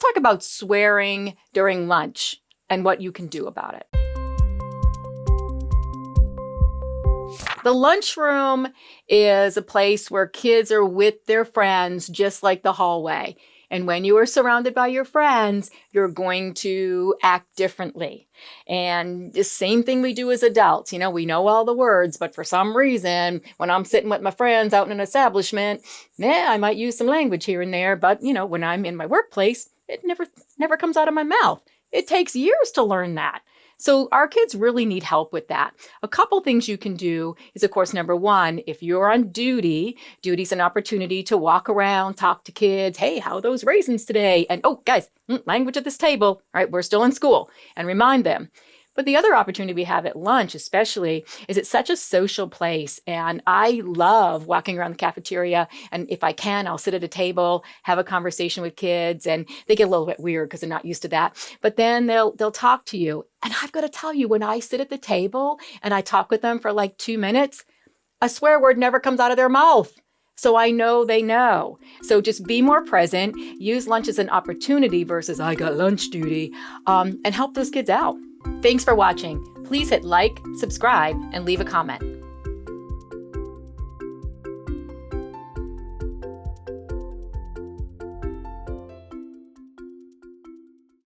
talk about swearing during lunch and what you can do about it. The lunchroom is a place where kids are with their friends, just like the hallway. And when you are surrounded by your friends, you're going to act differently. And the same thing we do as adults. We know all the words, but for some reason, when I'm sitting with my friends out in an establishment, I might use some language here and there. But, when I'm in my workplace, it never comes out of my mouth. It takes years to learn that. So our kids really need help with that. A couple things you can do is, of course, number one, if you're on duty's an opportunity to walk around, talk to kids. Hey, how are those raisins today? And, oh, guys, language at this table. All right, we're still in school. And remind them. But the other opportunity we have at lunch, especially, is it's such a social place. And I love walking around the cafeteria. And if I can, I'll sit at a table, have a conversation with kids. And they get a little bit weird because they're not used to that. But then they'll talk to you. And I've got to tell you, when I sit at the table and I talk with them for like 2 minutes, a swear word never comes out of their mouth. So I know they know. So just be more present, use lunch as an opportunity versus I got lunch duty, and help those kids out. Thanks for watching. Please hit like, subscribe, and leave a comment.